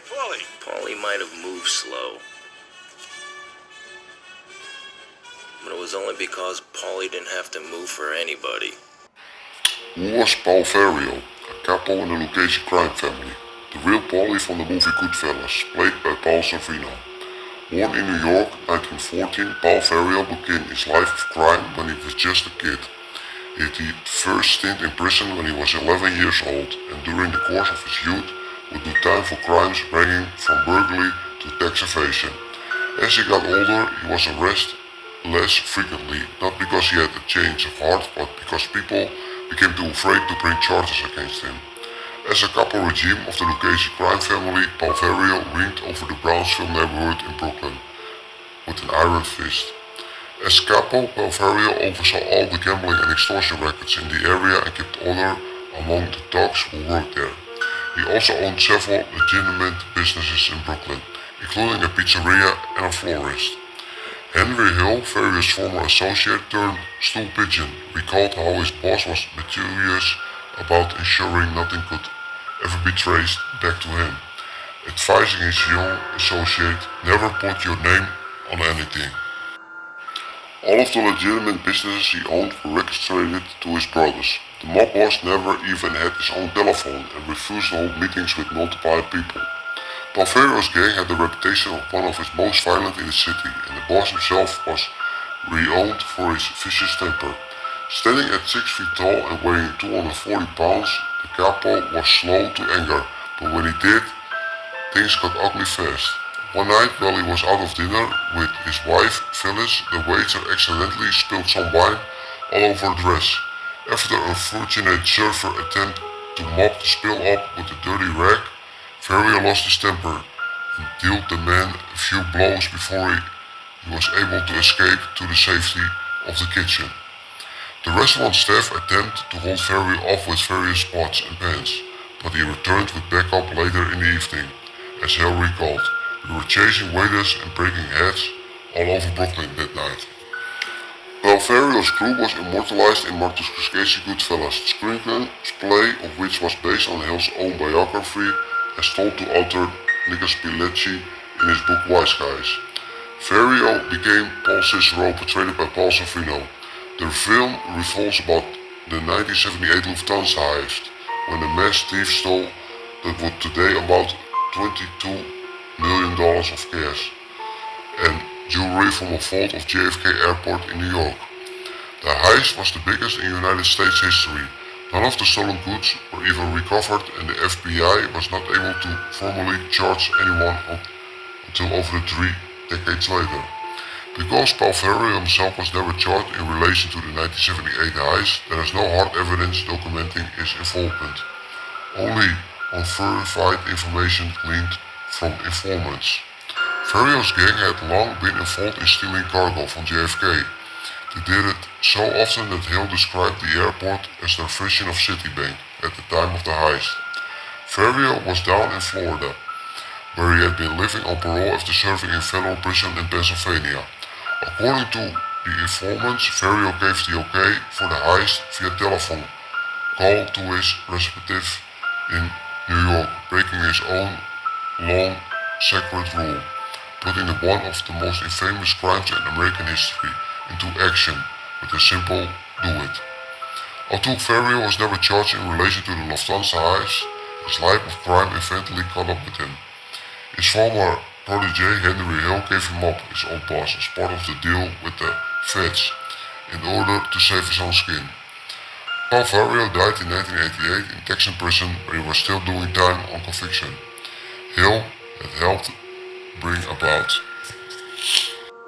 Paulie. Paulie might have moved slow, but it was only because Paulie didn't have to move for anybody. Who was Paul Vario, a capo in the Lucchese crime family? The real Paulie from the movie Goodfellas, played by Paul Sorvino. Born in New York, 1914, Paul Vario began his life of crime when he was just a kid. He had his first stint in prison when he was 11 years old, and during the course of his youth would do time for crimes ranging from burglary to tax evasion. As he got older, he was arrested less frequently, not because he had a change of heart, but because people became too afraid to bring charges against him. As a caporegime of the Lucchese crime family, Paul Vario reigned over the Brownsville neighborhood in Brooklyn with an iron fist. As capo, Paul Vario oversaw all the gambling and extortion records in the area and kept order among the thugs who worked there. He also owned several legitimate businesses in Brooklyn, including a pizzeria and a florist. Henry Hill, Vario's former associate turned stool pigeon, recalled how his boss was meticulous about ensuring nothing could ever be traced back to him, advising his young associate, never put your name on anything. All of the legitimate businesses he owned were registered to his brothers. The mob boss never even had his own telephone and refused to hold meetings with multiple people. Paul Vario's gang had the reputation of one of his most violent in the city, and the boss himself was renowned for his vicious temper. Standing at 6 feet tall and weighing 240 pounds, the capo was slow to anger, but when he did, things got ugly fast. One night, while he was out of dinner with his wife, Phyllis, the waiter accidentally spilled some wine all over her dress. After the unfortunate server attempted to mop the spill up with a dirty rag, Vario lost his temper and dealt the man a few blows before he was able to escape to the safety of the kitchen. The restaurant staff attempted to hold Vario off with various pots and pans, but he returned with backup later in the evening. As Hill recalled, "We were chasing waiters and breaking heads all over Brooklyn that night." Paul Vario's crew was immortalized in Martin Scorsese's Goodfellas, the screenplay of which was based on Hill's own biography, as told to author Nicholas Pileggi in his book Wise Guys. Vario became Paul Cicero, portrayed by Paul Sorvino. The film revolves about the 1978 Lufthansa heist, when the masked thief stole that would today about $22 million of cash and jewelry from a vault of JFK Airport in New York. The heist was the biggest in United States history. None of the stolen goods were even recovered, and the FBI was not able to formally charge anyone until over 3 decades later. Because Paul Vario himself was never charged in relation to the 1978 heist, there is no hard evidence documenting his involvement, only unverified information gleaned from informants. Vario's gang had long been involved in stealing cargo from JFK. They did it so often that Hill described the airport as their version of Citibank at the time of the heist. Vario was down in Florida, where he had been living on parole after serving in federal prison in Pennsylvania. According to the informants, Vario gave the okay for the heist via telephone call to his relative in New York, breaking his own long sacred rule, putting one of the most infamous crimes in American history into action with a simple "do it." Although Vario was never charged in relation to the Lufthansa heist, his life of crime eventually caught up with him. His former protege Henry Hill gave him up, his old boss, as part of the deal with the feds, in order to save his own skin. Paul Vario died in 1988 in Texan prison, where he was still doing time on conviction. Hill had helped bring about